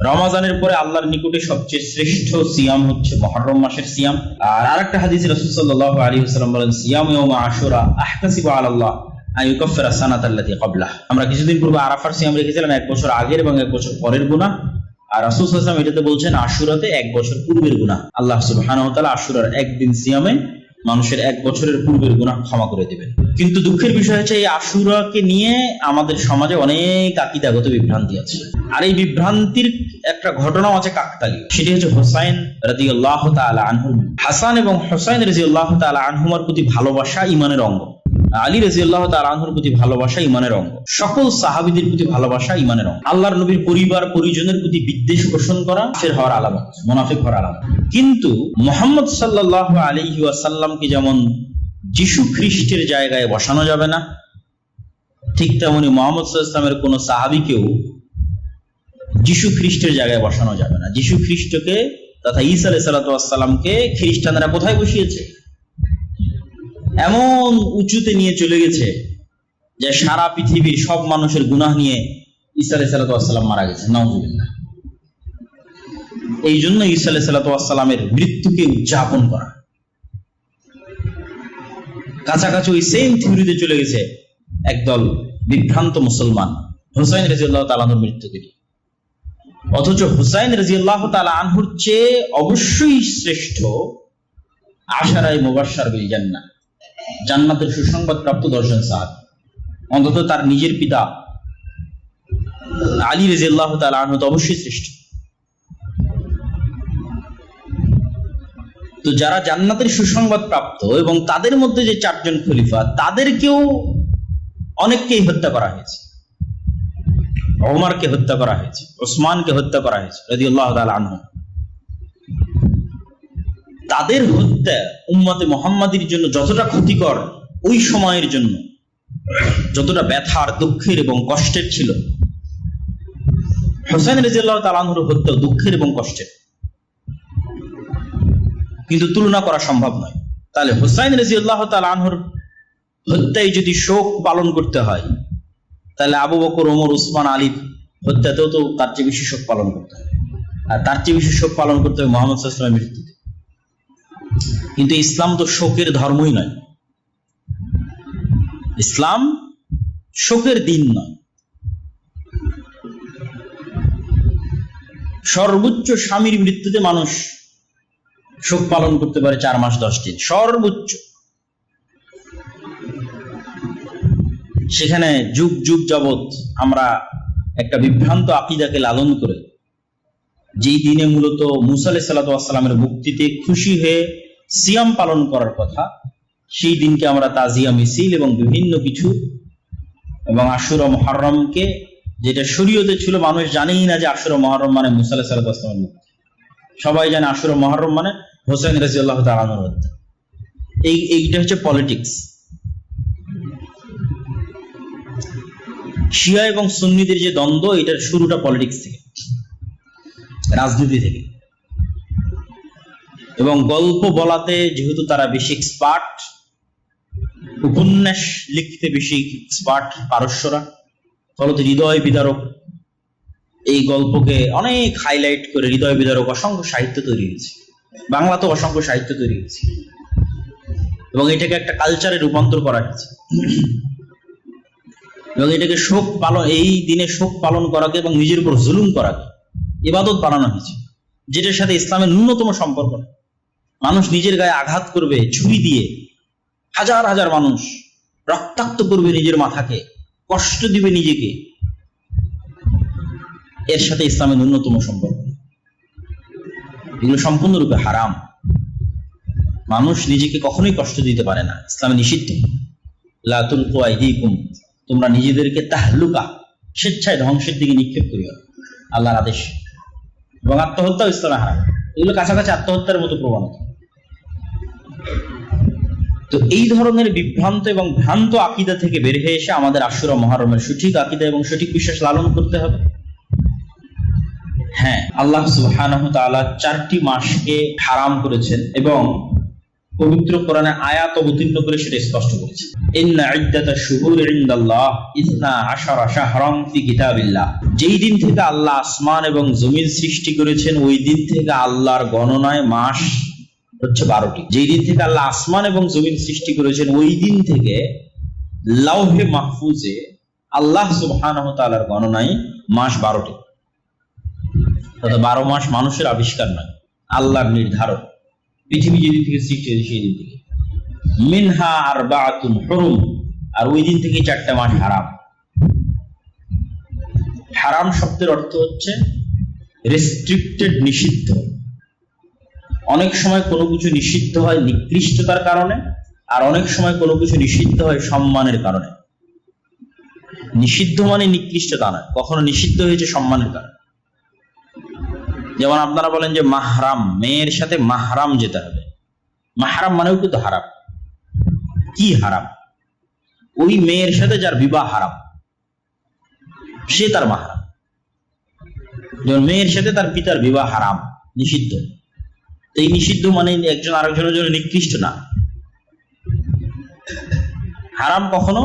রমাজানের পরে আল্লাহর নিকটে সবচেয়ে শ্রেষ্ঠ সিয়াম হচ্ছে মুহররম মাসের সিয়াম। আর আরেকটা হাদিসে রাসূল সাল্লাল্লাহু আলাইহি ওয়াসাল্লাম বলেন, সিয়াম ইয়াউম আশুরা আহতাসিবু আলাল্লাহ আন ইউকাফফিরা সানাতাল্লাতী ক্বাবলাহ। আমরা কিছুদিন পূর্বে আরাফার সিয়াম রেখেছিলাম, 1 বছর আগের এবং 1 বছর পরের গুনাহ। আর রাসূল সাল্লাল্লাহু আলাইহি ওয়াসাল্লাম এটাতে বলছেন আশুরাতে 1 বছর পূর্বের গুনাহ। আল্লাহ সুবহানাহু ওয়া তাআলা আশুরার একদিন সিয়ামে মানুষের 1 বছরের পূর্বের গুনাহ ক্ষমা করে দিবেন। কিন্তু দুঃখের বিষয় হচ্ছে এই আশুরাকে নিয়ে আমাদের সমাজে অনেক আকীদাগত বিভ্রান্তি আছে। আর এই বিভ্রান্তির একটা ঘটনাও আছে কাকতালীয়। সেটি হচ্ছে হুসাইন রাদিয়াল্লাহু তাআলা আনহু। হাসান এবং হুসাইন রাদিয়াল্লাহু তাআলা আনহুমার প্রতি ভালোবাসা ঈমানের অঙ্গ। আলী রাদিয়াল্লাহু তাআলা আনহুর প্রতি ভালোবাসা ঈমানের অঙ্গ। সকল সাহাবীদের প্রতি ভালোবাসা ঈমানের অঙ্গ। আল্লাহর নবীর পরিবার পরিজনের প্রতি বিদ্বেষ পোষণ করা কাফের হওয়ার আলামত, মুনাফিক হওয়ার আলামত। কিন্তু মুহাম্মদ সাল্লাল্লাহু আলাইহি ওয়াসাল্লামকে যেমন যিশু খ্রিস্টের জায়গায় বসানো যাবে না, ঠিক তেমনি মুহাম্মদ সাল্লাল্লাহু আলাইহি ওয়াসাল্লামের কোন সাহাবীকেও যিশু খ্রিস্টের জায়গায় বসানো যাবে না। যিশু খ্রিস্টকে তথা ঈসা আলাইহিস সালাতু ওয়াস সালামকে খ্রিস্টানরা কোথায় বসিয়েছে? এমন উঁচুতে নিয়ে চলে গেছে যে সারা পৃথিবীর সব মানুষের গুনাহ নিয়ে ঈসা আলাইহিস সালাতু ওয়াস সালাম মারা গেছেন, নাউযুবিল্লাহ। এই জন্য ঈসা আলাইহিস সালাতু ওয়াস সালামের মৃত্যুকে উদযাপন করা, কাছাকাছি ওই সেম থিওরিতে চলে গেছে একদল বিভ্রান্ত মুসলমান হুসাইন রাদিয়াল্লাহু তাআলা আনহুর মৃত্যুকে। অথচ হুসাইন রাদিয়াল্লাহু তাআলা আনহুর চেয়ে অবশ্যই শ্রেষ্ঠ আশারায়ে মুবাশশার বিল জান্নাহ, জান্নাতের সুসংবাদ প্রাপ্ত 10 জন সাহাবী। অন্তত তার নিজের পিতা আলী রাদিয়াল্লাহু তাআলা আনহু তো অবশ্যই শ্রেষ্ঠ। তো যারা জান্নাতের সুসংবাদ প্রাপ্ত এবং তাদের মধ্যে যে 4 জন খলিফা, তাদেরকেও অনেককেই হত্যা করা হয়েছে। ওমরকে হত্যা করা হয়েছে, ওসমানকে হত্যা করা হয়েছে রাদিয়াল্লাহু তাআলা আনহু। তাদের হত্যা উম্মতে মুহাম্মাদীর জন্য যতটা ক্ষতিকর, ওই সময়ের জন্য যতটা ব্যথার, দুঃখের এবং কষ্টের ছিল, হুসাইন রাদিয়াল্লাহু তাআলা আনহুর হত্যা দুঃখের এবং কষ্টের, কিন্তু তুলনা করা সম্ভব নয়। তাহলে হুসাইন রাদিয়াল্লাহু তাআলা আনহুর হত্যায় যদি শোক পালন করতে হয়, তাহলে আবু বকর, ওমর, উসমান, আলীর হত্যাতেও তো তার চেয়ে বেশি শোক পালন করতে হবে। আর তার চেয়ে বেশি শোক পালন করতে হবে মুহাম্মদ সাল্লাল্লাহু আলাইহি ওয়াসাল্লামের মৃত্যুতে। কিন্তু ইসলাম তো শোকের ধর্মই নয়, ইসলাম শোকের দিন নয়। সর্বোচ্চ স্বামীর মৃত্যুতে মানুষ শোক পালন করতে পারে 4 মাস 10 দিন, সর্বোচ্চ। সেখানে যুগ যুগ যাবত আমরা একটা বিভ্রান্ত আকীদাকে লালন করে, যেই দিনে মূলত মুসা আলাইহিস সালাতু ওয়াস সালামের মুক্তিতে খুশি হয়ে সিয়াম পালন করার কথা, সেই দিনকে আমরা তাজিয়া মিছিল এবং বিভিন্ন কিছু, এবং আশুরা মুহররমকে, যেটা শরীয়তে ছিল, মানুষ জানেই না যে আশুরা মুহররম মানে মুসা আলাইহিস সালাতু ওয়াস সালামের মুক্তি। সবাই জানে আশুরা মুহররম মানে হুসাইন রাদিয়াল্লাহু তাআলা আনহুর হত্যা। এইটা হচ্ছে পলিটিক্স। শিয়া এবং সুন্নিদের যে দ্বন্দ্ব, এটার শুরুটা পলিটিক্স থেকে, রাজনীতি থেকে। এবং গল্প বলাতে যেহেতু তারা বেশি এক্সপার্ট, উপন্যাস লিখতে বেশি এক্সপার্ট পারস্যরা, ফলত হৃদয় বিদারক এই গল্পকে অনেক হাইলাইট করে হৃদয় বিদারক অসংখ্য সাহিত্য তৈরি হয়েছে। বাংলাতেও অসংখ্য সাহিত্য তৈরি হয়েছে এবং এটাকে একটা কালচারে রূপান্তর করা হয়েছে। এবং এটাকে শোক পালন, এই দিনে শোক পালন করাকে এবং নিজের উপর জুলুম করাকে ইবাদত বানানো হয়েছে, যেটার সাথে ইসলামের ন্যূনতম সম্পর্ক নেই। মানুষ নিজের গায়ে আঘাত করবে ছুরি দিয়ে, হাজার হাজার মানুষ রক্তাক্ত করবে নিজের মাথাকে, কষ্ট দিবে নিজেকে, এর সাথে ইসলামের ন্যূনতম সম্পর্ক নেই। এগুলো সম্পূর্ণরূপে হারাম। মানুষ নিজেকে কখনোই কষ্ট দিতে পারে না, ইসলামে নিষিদ্ধ। লা তুলকু আইদিকুম, তোমরা নিজেদেরকে তাহলুকা, স্বেচ্ছায় ধ্বংসের দিকে নিক্ষেপ করিও, আল্লাহর আদেশ। এবং আত্মহত্যা ইসলামে হারাম। এগুলো কাছাকাছি আত্মহত্যার মতো প্রবণতা। তো এই ধরনের বিভ্রান্ত এবং ভ্রান্ত আকীদা থেকে বের হয়ে এসে আমাদের আশুরা মুহররমের সঠিক আকীদা এবং সঠিক বিশ্বাস লালন করতে হবে। হ্যাঁ, আল্লাহ সুবহানাহু ওয়া তাআলা 4টি মাসকে হারাম করেছেন এবং পবিত্র কোরআনে আয়াত অবতীর্ণ করে সেটা স্পষ্ট করেছেন। ইন্না ইদ্দাতাশ শুহুরি ইনদাল্লাহ 12 শাহরান ফি কিতাবিল্লাহ। যেই দিন থেকে আল্লাহ আসমান এবং জমিন সৃষ্টি করেছেন ওই দিন থেকে আল্লাহর গণনায় মাস হচ্ছে 12টি। যেই দিন থেকে আল্লাহ আসমান এবং জমিন সৃষ্টি করেছেন ওই দিন থেকে লাউহে মাহফুজে আল্লাহ সুবহানাহু ওয়া তাআলার গণনায় মাস 12টি। তবে 12 মাস মানুষের আবিষ্কার নয়, আল্লাহর নির্ধারণ। পৃথিবী যেদিন থেকে সৃষ্টি হয়েছে সেই দিন থেকে। মিনহা আরবাআতুন হুরুম, আর ওই দিন থেকে 4টা মাস হারাম। হারাম শব্দের অর্থ হচ্ছে রেস্ট্রিক্টেড, নিষিদ্ধ। অনেক সময় কোনো কিছু নিষিদ্ধ হয় নিকৃষ্টতার কারণে, আর অনেক সময় কোনো কিছু নিষিদ্ধ হয় সম্মানের কারণে। নিষিদ্ধ মানে নিকৃষ্টতা নয়, কখনো নিষিদ্ধ হয়েছে সম্মানের কারণে। যেমন আপনারা বলেন যে মাহরাম, মেয়ের সাথে মাহরাম যেতে হবে। মাহরাম মানেও কিন্তু হারাম। কি হারাম? ওই মেয়ের সাথে যার বিবাহ হারাম সে তার মাহরাম। যেমন মেয়ের সাথে তার পিতার বিবাহ হারাম, নিষিদ্ধ। এই নিষিদ্ধ মানে একজন আরেকজনের জন্য নিকৃষ্ট না। হারাম কখনো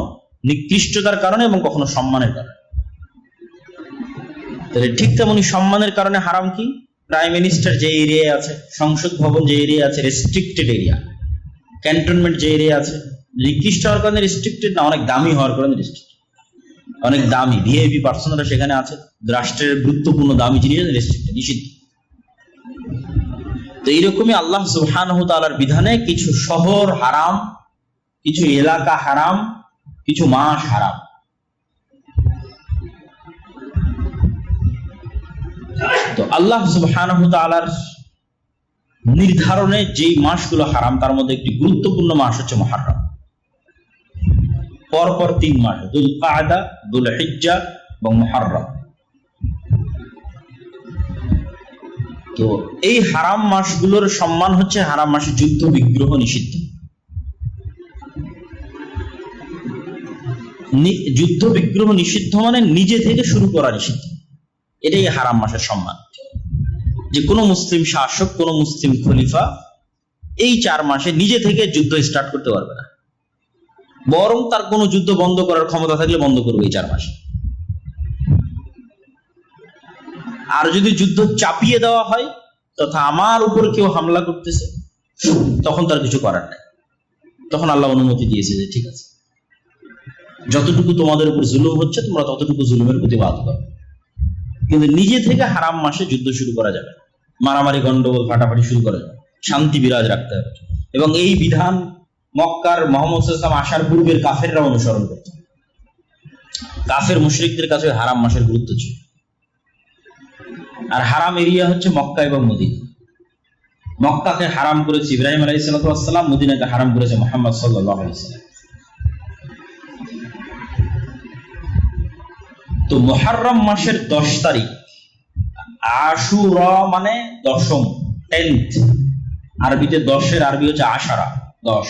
নিকৃষ্টতার কারণে এবং কখনো সম্মানের কারণে। তাহলে ঠিক তেমনি সম্মানের কারণে হারাম কি? প্রাইম মিনিস্টার যে এরিয়ায় আছে, সংসদ ভবন যে এরিয়া আছে, রেস্ট্রিক্টেড এরিয়া। ক্যান্টনমেন্ট যে এরিয়া আছে, নিকৃষ্ট হওয়ার কারণে রেস্ট্রিক্টেড না, অনেক দামি হওয়ার কারণে রেস্ট্রিক্টেড। অনেক দামি ভিআইপি পার্সনরা সেখানে আছে, রাষ্ট্রের গুরুত্বপূর্ণ দামি জিনিস রেস্ট্রিক্টেড, নিষিদ্ধ। তো এইরকমই আল্লাহ সুবহানাহু ওয়া তাআলার বিধানে কিছু শহর হারাম, কিছু এলাকা হারাম, কিছু মাস হারাম। তো আল্লাহ সুবহানাহু ওয়া তাআলার নির্ধারণে যেই মাসগুলো হারাম তার মধ্যে একটি গুরুত্বপূর্ণ মাস হচ্ছে মুহররম। পরপর 3 মাস, যুলকাদা, যুলহিজ্জা এবং মুহররম। তো এই হারাম মাসগুলোর সম্মান হচ্ছে, হারাম মাসে যুদ্ধ বিগ্রহ নিষিদ্ধ। যুদ্ধ বিগ্রহ নিষিদ্ধ মানে নিজে থেকে শুরু করা নিষিদ্ধ। এটাই হারাম মাসের সম্মান। যে কোনো মুসলিম শাসক, কোনো মুসলিম খলিফা এই 4 মাসে নিজে থেকে যুদ্ধ স্টার্ট করতে পারবে না, বরং তার কোনো যুদ্ধ বন্ধ করার ক্ষমতা থাকলে বন্ধ করবে এই 4 মাসে। আর যদি যুদ্ধ চাপিয়ে দেওয়া হয়, তথা আমার উপর কেউ হামলা করতেছে, তখন তার কিছু করার নাই। তখন আল্লাহ অনুমতি দিয়েছে যে ঠিক আছে, যতটুকু তোমাদের উপর জুলুম হচ্ছে তোমরা ততটুকু জুলুমের প্রতিবাদ করো। কিন্তু নিজে থেকে হারাম মাসে যুদ্ধ শুরু করা যাবে, মারামারি গন্ডগোল ফাটাফাটি শুরু করা যাবে, শান্তি বিরাজ রাখতে হবে। এবং এই বিধান মক্কার মুহাম্মদ সাল্লাল্লাহু আলাইহি ওয়াসাল্লাম আসার পূর্বের কাফেররা অনুসরণ করত। কাফের মুশরিকদের কাছে হারাম মাসের গুরুত্ব ছিল। আর হারাম এরিয়া হচ্ছে মক্কা এবং মদিনা। মক্কাকে হারাম করেছে ইব্রাহিম আলাইহিস সালাম, মদিনাকে হারাম করেছে মুহাম্মদ সাল্লাল্লাহু আলাইহি ওয়াসাল্লাম। তো মুহররম মাসের 10 তারিখ, আশুরা মানে দশম, 10th। আরবিতে 10-এর আরবি হচ্ছে আশারা, 10।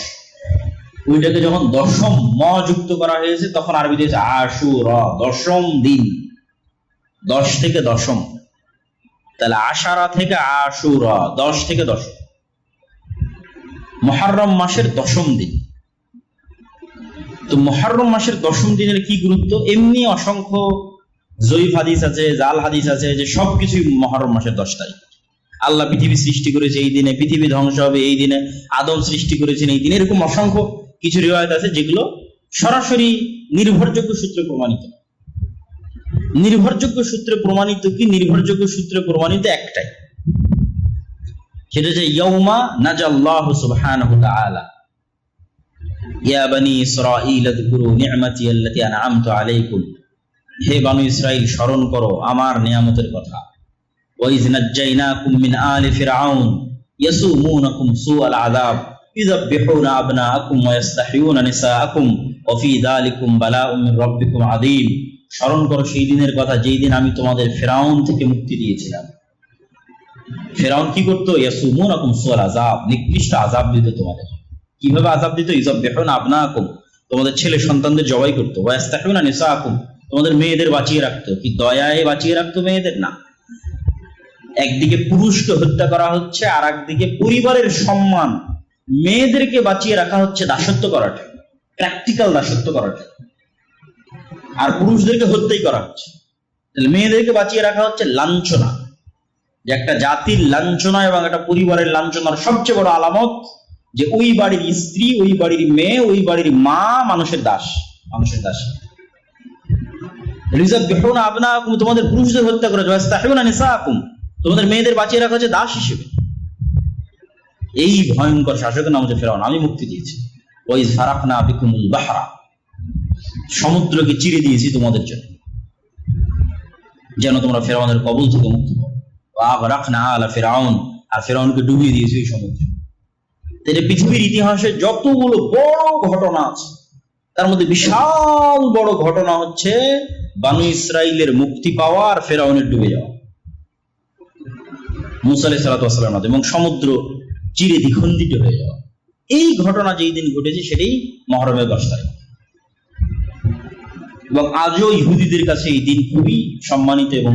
ওইটাকে যখন দশম ম যুক্ত করা হয়েছে তখন আরবিতে হচ্ছে আশুরা, দশম দিন। 10 থেকে দশম, তাহলে আশারা থেকে আশুরা, 10 থেকে দশম। মুহররম মাসের দশম দিন। তো মুহররম মাসের দশম দিনের কি গুরুত্ব? এমনি অসংখ্য জয়ীফ হাদিস আছে, জাল হাদিস আছে যে সবকিছুই মুহররম মাসের 10 তারিখ। আল্লাহ পৃথিবী সৃষ্টি করেছে এই দিনে, পৃথিবী ধ্বংস হবে এই দিনে, আদম সৃষ্টি করেছেন এই দিনে। এরকম অসংখ্য কিছু রিওয়ায়াত আছে যেগুলো সরাসরি নির্ভরযোগ্য সূত্রে প্রমাণিত। নির্ভরযোগ্য সূত্রে প্রমাণিত কি? নির্ভরযোগ্য সূত্রে প্রমাণিত একটাই, সেটা হচ্ছে ইয়াউমা নাজাল্লাহু সুবহানাহু ওয়া তাআলা ইয়া বানি ইসরাঈল আযকুরু নি'মাতি আল্লাতী আন'আমতু আলাইকুম। হে বানু ইসরাইল, স্মরণ করো আমার নিয়ামতের কথা। ওয়া ইয নাজ্জাইনাকুম মিন আলি ফিরআউন ইয়াসুমুনাকুম সুআল আযাব ইযাববিহুনা আবনাআকুম ওয়া ইস্তাহইয়ুনা নিসাআকুম ওয়া ফী যালিকুম বালাউম মির রাব্বিকুম আযীম। স্মরণ করো সেই দিনের কথা যেই দিন আমি তোমাদের ফিরআউন থেকে মুক্তি দিয়েছিলাম। ফিরআউন কি করতো? ইয়াসুমুনাকুম সুআল আযাব, নিকৃষ্ট আযাব দিত তোমাদের। কিভাবে আযাব দিত? ইযাববিহুনা আবনাআকুম, তোমাদের ছেলে সন্তানদের জবাই করতো। ওয়া ইস্তাহইয়ুনা নিসাআকুম, তোমাদের মেয়েদের বাঁচিয়ে রাখতো। কি দয়ায় বাঁচিয়ে রাখতো মেয়েদের? না, একদিকে পুরুষকে হত্যা করা হচ্ছে, আর একদিকে পরিবারের সম্মান, মেয়েদেরকে বাঁচিয়ে রাখা হচ্ছে দাসত্ব করাটা। প্র্যাকটিক্যাল দাসত্ব করার জন্য, আর পুরুষদেরকে হত্যাই করা হচ্ছে। তাহলে মেয়েদেরকে বাঁচিয়ে রাখা হচ্ছে লাঞ্ছনা, যে একটা জাতির লাঞ্ছনা এবং একটা পরিবারের লাঞ্ছনার সবচেয়ে বড় আলামত যে ওই বাড়ির স্ত্রী, ওই বাড়ির মেয়ে, ওই বাড়ির মা মানুষের দাস, মানুষের দাস। তোমাদের পুরুষদের হত্যা করে, তোমাদের মেয়েদের বাঁচিয়ে রাখা হচ্ছে দাস হিসেবে। এই ভয়ঙ্কর শাসকের নাম হচ্ছে ফেরাউন। আমি মুক্তি দিয়েছি, ওই ফারাকনা বিকুমুল বাহরা, সমুদ্রকে চিরে দিয়েছি তোমাদের জন্য, যেন তোমরা ফেরাউনের কবল থেকে মুক্তি পাও। ওয়াগরাকনা আলা ফিরআউন, আর ফেরাউনকে ডুবিয়ে দিয়েছি এই সমুদ্রে। তাহলে পৃথিবীর ইতিহাসে যতগুলো বড় ঘটনা আছে তার মধ্যে বিশাল বড় ঘটনা হচ্ছে বানু ইসরাইলের মুক্তি পাওয়া আর ফেরাউনের ডুবে যাওয়া, মুসা আলাইহিস সালাতু ওয়াস সালামের মাধ্যমে, এবং সমুদ্র চিরে দ্বিখণ্ডিত হয়ে যাওয়া। এই ঘটনা যেই দিন ঘটেছে সেটাই মুহররমের 10 তারিখ, এবং আজও ইহুদিদের কাছে এই দিন খুবই সম্মানিত, এবং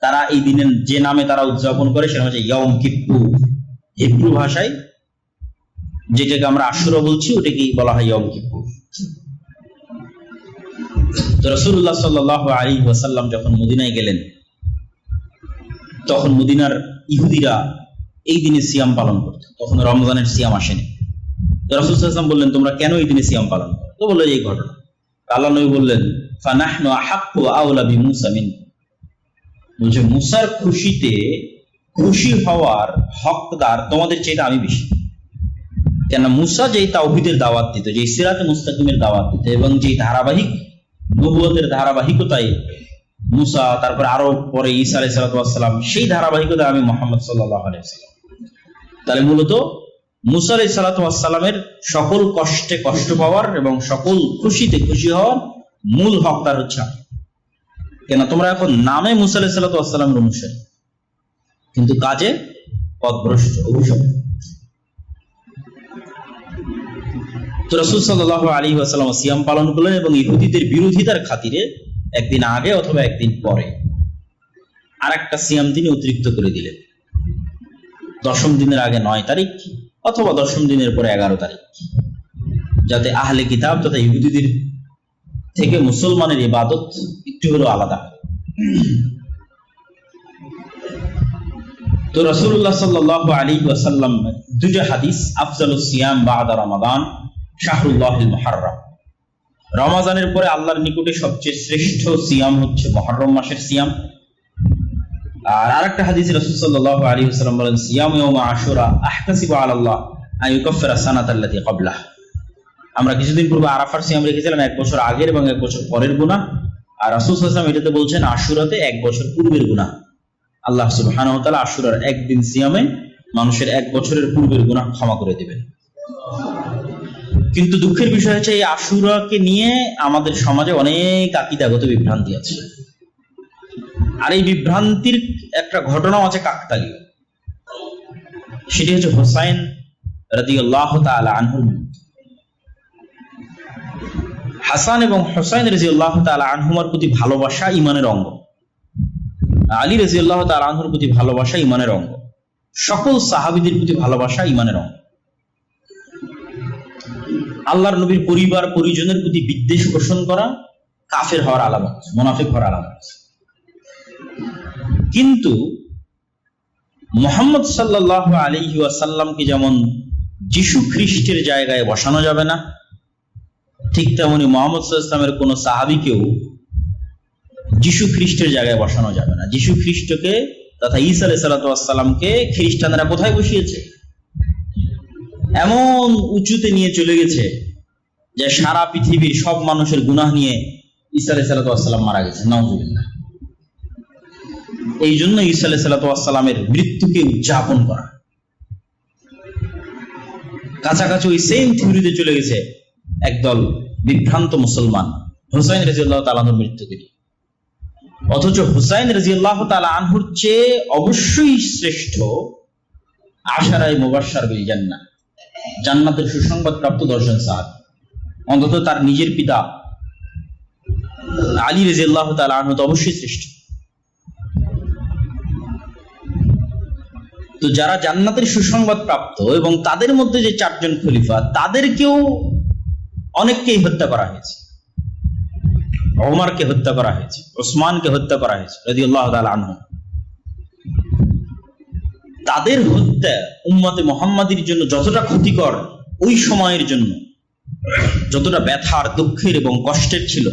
তারা এই দিনের যে নামে তারা উদযাপন করে সেটা হচ্ছে ইয়ম কিপ্পুর। হিব্রু ভাষায় যেটাকে আমরা আশুরা বলছি ওটাকে বলা হয় ইয়ম কিপ্পুর। তো রাসূলুল্লাহ সাল্লাল্লাহু আলাইহি ওয়াসাল্লাম যখন মদিনায় গেলেন, তখন মদিনার ইহুদিরা এই দিনে সিয়াম পালন করত, তখন রমজানের সিয়াম আসেনি। তো রাসূল সাল্লাল্লাহু আলাইহি ওয়াসাল্লাম বললেন, তোমরা কেন এই দিনে সিয়াম পালন করো? তো বললো এই ঘটনা। আল্লাহ নবী বললেন, ফানাহনু আহাক্কু আওলা বিমূসা মিনকুম, বলছে মুসার খুশিতে খুশি হওয়ার হকদার তোমাদের চেয়ে আমি বেশি। কেন মুসা যেই তাওহীদের দাওয়াত দিত, যেই সিরাতে মুস্তাকিমের দাওয়াত দিত, এবং যেই ধারাবাহিক নবুয়তের ধারাবাহিকতায় মুসা, তারপরে আরো পরে ঈসা আলাইহিস সালাম, সেই ধারাবাহিকতায় আমি মুহাম্মদ সাল্লাল্লাহু আলাইহি ওয়াসাল্লাম। তাহলে মূলত মুসা আলাইহিস সালামের সকল কষ্টে কষ্ট পাওয়ার এবং সকল খুশিতে খুশি হওয়ার মূল হকদার হচ্ছে আমি। কেন তোমরা এখন নামে মুসা আলাইহিস সালামের অনুসারী, কিন্তু কাজে পথভ্রষ্ট, অভিশপ্ত। তো রাসূল সাল্লাল্লাহু আলাইহি ওয়াসাল্লাম সিয়াম পালন করলেন, এবং ইহুদিদের বিরোধিতার খাতিরে একদিন আগে অথবা একদিন পরে আরেকটা সিয়াম তিনি অতিরিক্ত করে দিলেন। 10ম দিনের আগে 9 তারিখ, অথবা 10ম দিনের পরে 11 তারিখ, যাতে আহলে কিতাব তথা ইহুদিদের থেকে মুসলমানের ইবাদত একটু হলেও আলাদা। তো রাসূলুল্লাহ সাল্লাল্লাহু আলাইহি ওয়াসাল্লাম দুটো হাদিস, আফজালুস সিয়াম বা'দা রমাদান শাহরুল্লাহিল মুহাররম, রমাদানের পরে আল্লাহর নিকটে সবচেয়ে শ্রেষ্ঠ সিয়াম হচ্ছে মুহররম মাসের সিয়াম। আর আরেকটা হাদিসে রাসূল সাল্লাল্লাহু আলাইহি ওয়াসাল্লাম বলেন, সিয়াম ইয়াউম আশুরা আহতাসিবু আলাল্লাহ আন ইউকাফিরা সানাতাল্লাতী ক্বাবলাহ। আমরা কিছুদিন পূর্বে আরাফার সিয়াম রেখেছিলাম 1 বছর আগের এবং 1 বছর পরের গুনাহ, আর রাসূল সাল্লাল্লাহু আলাইহি ওয়াসাল্লাম এটাতে বলছেন আশুরাতে 1 বছর পূর্বের গুনাহ। আল্লাহ সুবহানাহু ওয়া তাআলা আশুরার একদিন সিয়ামে মানুষের 1 বছরের পূর্বের গুনাহ ক্ষমা করে দিবেন। কিন্তু দুঃখের বিষয় হচ্ছে এই আশুরাকে নিয়ে আমাদের সমাজে অনেক আকীদাগত বিভ্রান্তি আছে, আর এই বিভ্রান্তির একটা ঘটনাও আছে কাকতালীয়। সেটি হচ্ছে হুসাইন রাদিয়াল্লাহু তাআলা আনহু। হাসান এবং হুসাইন রাদিয়াল্লাহু তাআলা আনহুমার প্রতি ভালোবাসা ঈমানের অঙ্গ, আলী রাদিয়াল্লাহু তাআলা আনহুর প্রতি ভালোবাসা ঈমানের অঙ্গ, সকল সাহাবীদের প্রতি ভালোবাসা ঈমানের অঙ্গ। আল্লাহর নবীর পরিবার পরিজনের প্রতি বিদ্বেষ পোষণ করা কাফের হওয়ার আলামত, মুনাফিক হওয়ার আলামত। কিন্তু মুহাম্মদ সাল্লাল্লাহু আলাইহি ওয়াসাল্লামকে যেমন যিশু খ্রিস্টের জায়গায় বসানো যাবে না, ঠিক তেমনি মুহাম্মদ সাল্লাল্লাহু আলাইহি ওয়াসাল্লামের কোন সাহাবীকেও যিশু খ্রিস্টের জায়গায় বসানো যাবে না। যিশু খ্রিস্টকে তথা ঈসা আলাইহিস সালামকে খ্রিস্টানরা কোথায় বসিয়েছে? এমন উঁচুতে নিয়ে চলে গেছে যে সারা পৃথিবীর সব মানুষের গুনাহ নিয়ে ঈসা আলাইহিস সালাম মারা গেছে, নাউযুবিল্লাহ। এই জন্য ঈসা আলাইহিস সালামের মৃত্যুকে উদযাপন করা, কাছাকাছি ওই সেম থিওরিতে চলে গেছে একদল বিভ্রান্ত মুসলমান হুসাইন রাদিয়াল্লাহু তাআলা আনহুর মৃত্যুকে। অথচ হুসাইন রাদিয়াল্লাহু তাআলা আনহুর চেয়ে অবশ্যই শ্রেষ্ঠ আশারায়ে মুবাশশার বিল জান্নাহ, জান্নাতের সুসংবাদ প্রাপ্ত 10 জন সাহাবী। অন্তত তার নিজের পিতা আলী রাদিয়াল্লাহু তাআলা আনহু তো অবশ্যই শ্রেষ্ঠ। তো যারা জান্নাতের সুসংবাদ প্রাপ্ত এবং তাদের মধ্যে যে 4 জন খলিফা, তাদেরকেও অনেককেই হত্যা করা হয়েছে। ওমরকে হত্যা করা হয়েছে, ওসমানকে হত্যা করা হয়েছে রাদিয়াল্লাহু তাআলা আনহু। তাদের হত্যা উম্মতে মুহাম্মাদীর জন্য যতটা ক্ষতিকর, ওই সময়ের জন্য যতটা ব্যথার, দুঃখের এবং কষ্টের ছিল,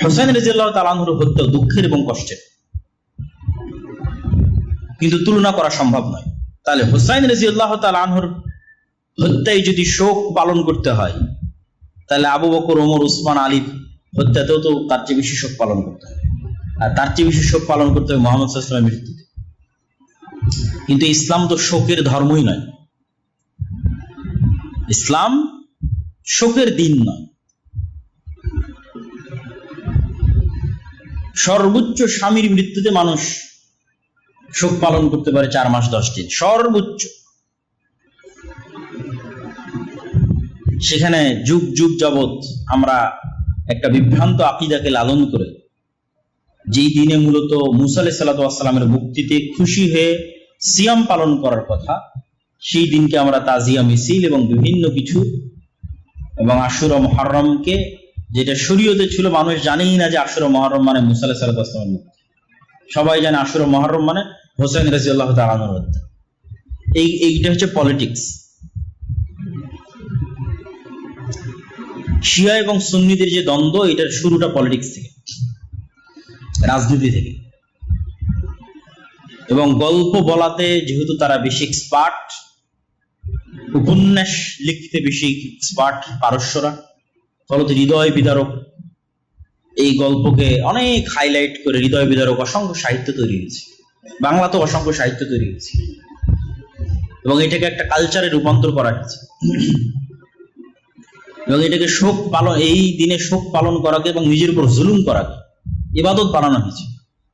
হোসেন রাদিয়াল্লাহু তাআলা আনহুর হত্যা দুঃখের এবং কষ্টের, কিন্তু তুলনা করা সম্ভব নয়। তাহলে হোসেন রাদিয়াল্লাহু তাআলা আনহুর হত্যায় যদি শোক পালন করতে হয়, তাহলে আবু বকর, ওমর, উসমান, আলীর হত্যাতেও তো তার চেয়ে বেশি শোক পালন করতে হবে, আর তার চেয়ে বেশি শোক পালন করতে হবে মুহাম্মদ সাল্লাল্লাহু আলাইহি ওয়াসাল্লামের মৃত্যুতে। কিন্তু ইসলাম তো শোকের ধর্মই নয়, ইসলাম শোকের দিন নয়। সর্বোচ্চ স্বামীর মৃত্যুতে মানুষ শোক পালন করতে পারে 4 মাস 10 দিন, সর্বোচ্চ। সেখানে যুগ যুগ যাবৎ আমরা একটা বিভ্রান্ত আকীদাকে লালন করে, যেই দিনে মূলত মুসা আলাইহিস সালাতু ওয়াস সালামের মুক্তিতে খুশি হয়ে সিয়াম পালন করার কথা, সেই দিনকে আমরা তাজিয়া মিছিল এবং বিভিন্ন কিছু, এবং আশুরা মুহররমকে, যেটা শরীয়তে ছিল, মানুষ জানেই না যে আশুরা মুহররম মানে মুসা আলাইহিস সালাতু ওয়াস সালামের মুক্তি। সবাই জানে আশুরা মুহররম মানে হোসেন রাদিয়াল্লাহু তাআলা আনহুর হত্যা। এইটা হচ্ছে পলিটিক্স। শিয়া এবং সুন্নিদের যে দ্বন্দ্ব, এটার শুরুটা পলিটিক্স থেকে, রাজনীতি থেকে। এবং গল্প বলাতে যেহেতু তারা বেশি এক্সপার্ট, উপন্যাস লিখতে বেশি এক্সপার্ট পারস্যরা, ফলত হৃদয় বিদারক এই গল্পকে অনেক হাইলাইট করে হৃদয় বিদারক অসংখ্য সাহিত্য তৈরি হয়েছে, বাংলাতেও অসংখ্য সাহিত্য তৈরি হয়েছে, এবং এটাকে একটা কালচারে রূপান্তর করা হয়েছে। এবং এটাকে শোক পালন, এই দিনে শোক পালন করাকে এবং নিজের উপর জুলুম করাকে ইবাদত বানানো হয়েছে,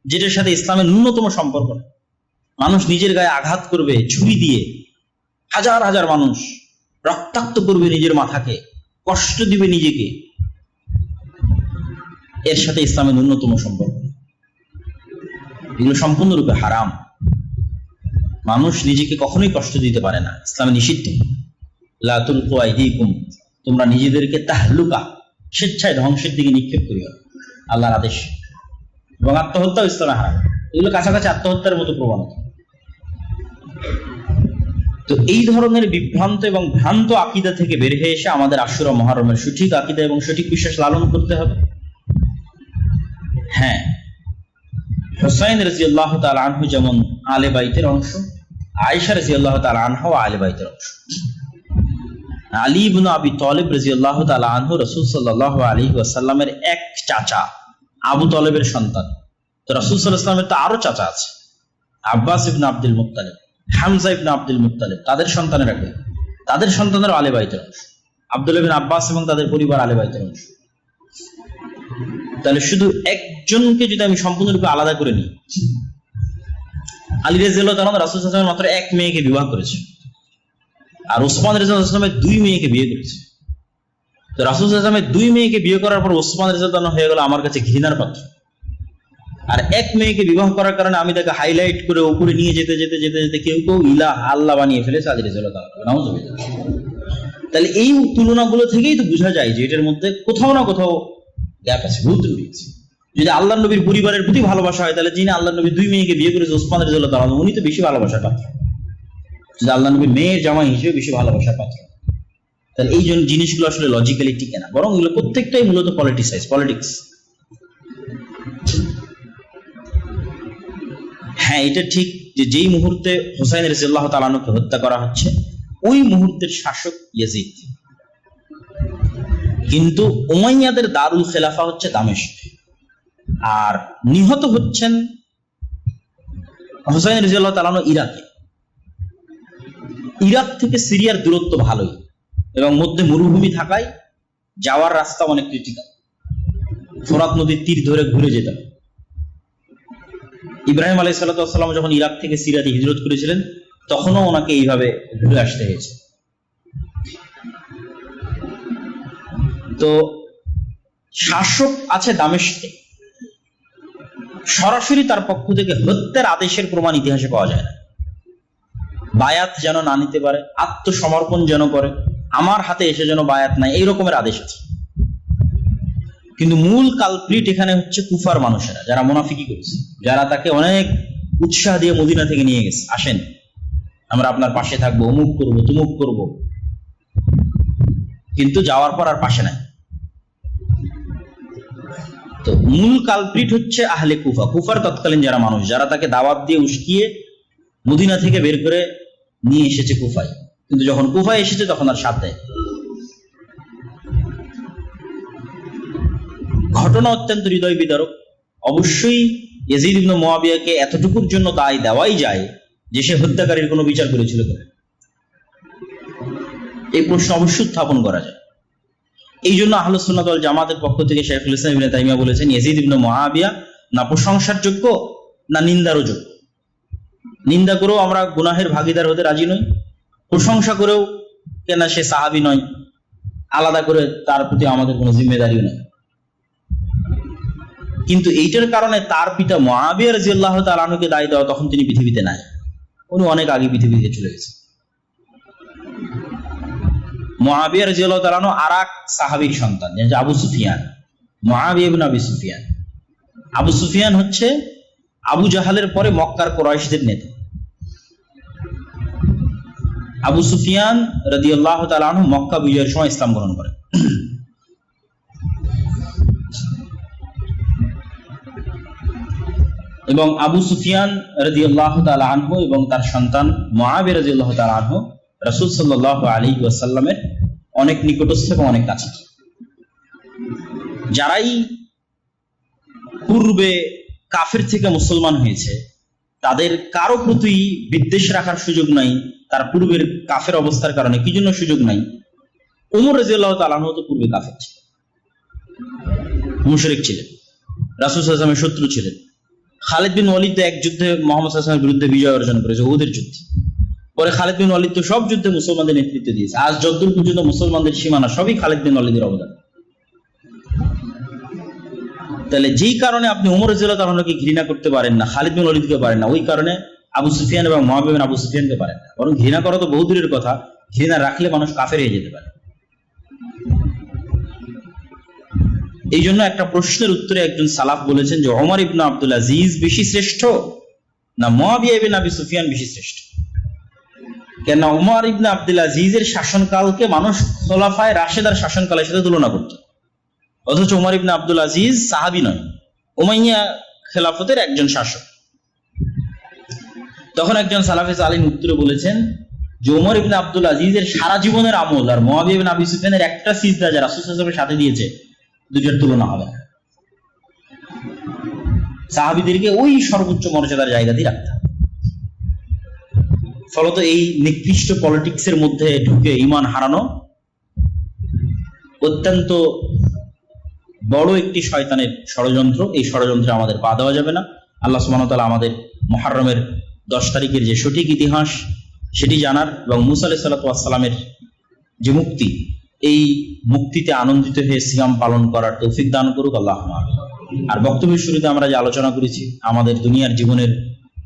যেটার সাথে ইসলামের ন্যূনতম সম্পর্ক নেই। মানুষ নিজের গায়ে আঘাত করবে ছুরি দিয়ে, হাজার হাজার মানুষ রক্তাক্ত করবে নিজের মাথাকে, কষ্ট দিবে নিজেকে, এর সাথে ইসলামের ন্যূনতম সম্পর্ক নেই। এগুলো সম্পূর্ণরূপে হারাম। মানুষ নিজেকে কখনোই কষ্ট দিতে পারে না, ইসলামে নিষিদ্ধ। লা তুলকু আইদিকুম, তোমরা নিজেদেরকে তাহলুকা, স্বেচ্ছায় ধ্বংসের দিকে নিক্ষেপ করিও, আল্লাহর আদেশ। এবং আত্মহত্যাও ইসলামে হারাম। এগুলো কাছাকাছি আত্মহত্যার মতো প্রবণতা। তো এই ধরনের বিভ্রান্ত এবং ভ্রান্ত আকীদা থেকে বের হয়ে এসে আমাদের আশুরা মুহররমের সঠিক আকীদা এবং সঠিক বিশ্বাস লালন করতে হবে। হ্যাঁ, হুসাইন রাদিয়াল্লাহু তাআলা আনহু যেমন আলে বাইতের অংশ, আয়েশা রাদিয়াল্লাহু তাআলা আনহা আলে বাইতের অংশ। আলী ইবনে আবি তালিব রাদিয়াল্লাহু তাআলা আনহু রাসূল সাল্লাল্লাহু আলাইহি ওয়াসাল্লামের এক চাচা, আবু তালেবের সন্তান। তো রাসূল সাল্লাল্লাহু আলাইহি ওয়াসাল্লামের তো আরো চাচা আছে, আব্বাস ইবনে আব্দুল মুত্তালিব, হামজা ইবনে আব্দুল মুত্তালিব, তাদের সন্তানের আগে, তাদের সন্তানের আলে বাইতের অংশ। আব্দুল্লাহ ইবনে আব্বাস এবং তাদের পরিবার আলে বাইতের অংশ। তাহলে শুধু একজনকে যদি আমি সম্পূর্ণরূপে আলাদা করে নিই, আলী রাদিয়াল্লাহু তাআলা রাসূল সাল্লাল্লাহু আলাইহি ওয়াসাল্লাম মাত্র এক মেয়েকে বিবাহ করেছে, আর ওসমান রাদিয়াল্লাহু আনহু 2 মেয়েকে বিয়ে করেছে। তো রাসূল সাল্লাল্লাহু আলাইহি ওয়াসাল্লাম 2 মেয়েকে বিয়ে করার পর ওসমান রাদিয়াল্লাহু আনহু হয়ে গেল আমার কাছে ঘৃণার পাত্র। আর এক মেয়েকে বিবাহ করার কারণে আমি তাকে হাইলাইট করে উপরে নিয়ে যেতে যেতে যেতে যেতে কেউ কেউ ইলাহ, আল্লাহ বানিয়ে ফেলেছে আলী রাদিয়াল্লাহু তাআলা। নাউযুবিল্লাহ। তাহলে এই তুলনাগুলো থেকেই তো বোঝা যায় যে এটার মধ্যে কোথাও না কোথাও গ্যাপ আছে, ভুল রয়েছে। যদি আল্লাহর নবীর পরিবারের প্রতি ভালোবাসা হয়, তাহলে যিনি আল্লাহর নবী 2 মেয়েকে বিয়ে করেছে ওসমান রাদিয়াল্লাহু তাআলা, উনি তো বেশি ভালোবাসার পাত্র। যদি আল্লাহর নবী মেয়ের জামাই হিসেবে বেশি ভালোবাসার পাত্র, তাহলে এই জিনিসগুলো আসলে লজিক্যালি টিকে না, বরং এগুলো প্রত্যেকটাই মূলত পলিটিক্স। হ্যাঁ, এটা ঠিক যে যেই মুহূর্তে হুসাইন রাদিয়াল্লাহু তাআলা আনহুকে হত্যা করা হচ্ছে, ওই মুহূর্তের শাসক ইয়াজিদ, কিন্তু উমাইয়াদের দারুল খেলাফা হচ্ছে দামেস্ক, আর নিহত হচ্ছেন হুসাইন রাদিয়াল্লাহু তাআলা আনহু ইরাকে। ইরাক থেকে সিরিয়ার দূরত্ব ভালোই, এবং মধ্যে মরুভূমি থাকায় যাওয়ার রাস্তা অনেক ক্রিটিক্যাল, ফোরাত নদীর তীর ধরে ঘুরে যেতে হবে। ইব্রাহিম আলাইহিস সালাতু ওয়াস সালাম যখন ইরাক থেকে সিরিয়াতে হিজরত করেছিলেন, তখনও ওনাকে এইভাবে ঘুরে আসতে হয়েছে। তো শাসক আছে দামেস্কে, সরাসরি তার পক্ষ থেকে হত্যার আদেশের প্রমাণ ইতিহাসে পাওয়া যায় না। বায়াত যেন না নিতে পারে, আত্মসমর্পণ যেন করে, আমার হাতে এসে যেন বায়াত নাই, এই রকমের আদেশ আছে। কিন্তু মূল কালপ্রিট এখানে হচ্ছে কুফার মানুষেরা, যারা মুনাফিকি করেছে, যারা তাকে অনেক উৎসাহ দিয়ে মদিনা থেকে নিয়ে গেছে, আসেন আমরা আপনার পাশে থাকবো, অমুক করবো তুমুক করবো, কিন্তু যাওয়ার পর আর পাশে নাই। তো মূল কালপ্রিট হচ্ছে আহলে কুফা, কুফার তৎকালীন যারা মানুষ, যারা তাকে দাওয়াত দিয়ে উস্কিয়ে মদিনা থেকে বের করে নিয়ে এসেছে কুফায়, কিন্তু যখন কুফায় এসেছে তখন আর সাথে। ঘটনা অত্যন্ত হৃদয় বিদারক। অবশ্যই ইয়াজিদ ইবনে মুআবিয়াকে এতটুকুর জন্য দায় দেওয়াই যায় যে সে হত্যাকারীর কোনো বিচার করেছিল। এই প্রশ্ন অবশ্যই উত্থাপন করা যায়। এই জন্য আহলুস সুন্নাত ওয়াল জামাতের পক্ষ থেকে শাইখুল ইসলাম ইবনে তাইমিয়া বলেছেন, ইয়াজিদ ইবনে মুআবিয়া না প্রশংসার যোগ্য না নিন্দারও যোগ্য। নিন্দা করেও আমরা গুনাহের ভাগীদার হতে রাজি নই, প্রশংসা করেও কেন সে সাহাবী নয়, আলাদা করে তার প্রতি আমাদের কোনো জিম্মেদারিও নেই। কিন্তু এইটার কারণে তার পিতা মুআবিয়া রাদিয়াল্লাহু তাআলা আনহুকে দায় দেওয়া, তখন তিনি পৃথিবীতে নাই, উনি অনেক আগে পৃথিবী থেকে চলে গেছে। মুআবিয়া রাদিয়াল্লাহু তাআলা আনহু আরেক সাহাবীর সন্তান, যে আবু সুফিয়ান, মুআবিয়া ইবনে আবি সুফিয়ান। আবু সুফিয়ান হচ্ছে আবু জাহালের পরে মক্কার কুরাইশদের নেতা। আবু সুফিয়ান রাদিয়াল্লাহু তাআলা আনহু মক্কা বিজয়ের সময় ইসলাম গ্রহণ করেন। এবং আবু সুফিয়ান রাদিয়াল্লাহু তাআলা আনহু এবং তার সন্তান মুআবিয়া রাদিয়াল্লাহু তাআলা আনহু রাসূল সাল্লাল্লাহু আলাইহি ওয়াসাল্লামের অনেক নিকটস্থ এবং অনেক কাছে। যারাই পূর্বে কাফের থেকে মুসলমান হয়েছে, তাদের কারো প্রতি বিদ্বেষ রাখার সুযোগ নাই তার পূর্বের কাফের অবস্থার কারণে। কি জন্য সুযোগ নাই? ওমর রাদিয়াল্লাহু তাআলা আনহু তো পূর্বে কাফের ছিলেন, মুশরিক ছিলেন, রাসূল সাল্লাল্লাহু আলাইহি ওয়াসাল্লামের শত্রু ছিলেন। খালিদ বিন ওয়ালিদ তো এক যুদ্ধে মুহাম্মদ সাল্লাল্লাহু আলাইহি ওয়াসাল্লামের বিরুদ্ধে বিজয় অর্জন করেছে, উহুদের যুদ্ধে। পরে খালিদ বিন ওয়ালিদ তো সব যুদ্ধে মুসলমানদের নেতৃত্ব দিয়েছে। আজ যতদূর পর্যন্ত মুসলমানদের সীমানা সবই খালিদ বিন ওয়ালিদের অবদান। তাহলে যেই কারণে আপনি ওমর রাদিয়াল্লাহু তাআলা আনহুকে ঘৃণা করতে পারেন না, খালিদ বিন ওয়ালিদকে পারেন না, ওই কারণে আবু সুফিয়ান এবং মুআবিয়া বিন আবু সুফিয়ানকে পারেন না। বরং ঘৃণা করা তো বহু দূরের কথা, ঘৃণা রাখলে মানুষ কাফের হয়ে যেতে পারে। এই জন্য একটা প্রশ্নের উত্তরে একজন সালাফ বলেছেন যে ওমর ইবনে আব্দুল আজিজ বেশি শ্রেষ্ঠ না মুআবিয়া ইবনে আবি সুফিয়ান বেশি শ্রেষ্ঠ? কেন ওমর ইবনে আব্দুল আজিজের শাসনকালকে মানুষ খোলাফায়ে রাশেদার শাসনকালের সাথে তুলনা করত, অথচ ওমর ইবনে আব্দুল আজিজ সাহাবী নয়, উমাইয়া খেলাফতের একজন শাসক। তখন একজন সালাফে সালিন উত্তরে বলেছেন যে ওমর ইবনে আব্দুল আজিজের সারা জীবনের আমল আর মুআবিয়া ইবনে আবি সুফিয়ানের একটা সিজদা যা রাসূল সাল্লাল্লাহু আলাইহি ওয়াসাল্লামের সাথে দিয়েছে, দুটোর তুলনা হবে না। সাহাবীদেরকে ওই সর্বোচ্চ মর্যাদার জায়গা দিয়ে রাখতে হবে। ফলত এই নিকৃষ্ট পলিটিক্সের মধ্যে ঢুকে ঈমান হারানো অত্যন্ত বড় একটি শয়তানের ষড়যন্ত্র। এই ষড়যন্ত্রে আমাদের পা দেওয়া যাবে না। আল্লাহ সুবহানাহু ওয়া তাআলা আমাদের মুহররমের 10 তারিখের যে সঠিক ইতিহাস সেটি জানার এবং মুসা আলাইহিস সালাতু ওয়াস সালামের যে মুক্তি, এই মুক্তিতে আনন্দিত হয়ে সিয়াম পালন করার তৌফিক দান করুক আল্লাহ। আর বক্তব্যের শুরুতে আমরা যে আলোচনা করেছি, আমাদের দুনিয়ার জীবনের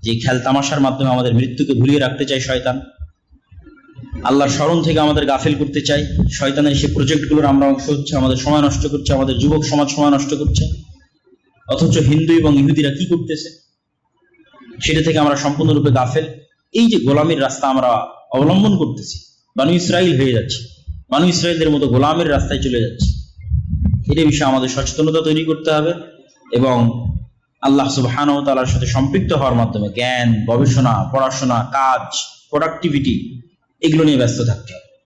যে খেল তামাশার মাধ্যমে আমাদের মৃত্যুকে ভুলিয়ে রাখতে চাই শয়তান, আল্লাহর স্মরণ থেকে আমাদের গাফিল করতে চাই, শয়তানের সেই প্রজেক্টগুলোর আমরা অংশ হচ্ছে, আমাদের সময় নষ্ট করছে, আমাদের যুবক সমাজ সময় নষ্ট করছে। অথচ হিন্দু এবং ইহুদিরা কি করতেছে সেটা থেকে আমরা সম্পূর্ণরূপে গাফেল। এই যে গোলামির রাস্তা আমরা অবলম্বন করতেছি, বানু ইসরাইল হয়ে যাচ্ছে, বানু ইসরাইলদের মতো গোলামের রাস্তায় চলে যাচ্ছে। এটা বিষয়ে আমাদের সচেতনতা তৈরি করতে হবে এবং আল্লাহ সুবহানাহু ওয়া তাআলার সাথে সম্পৃক্ত হওয়ার মাধ্যমে জ্ঞান, গবেষণা, পড়াশোনা, কাজ, প্রোডাক্টিভিটি এগুলো নিয়ে ব্যস্ত থাকতে হবে।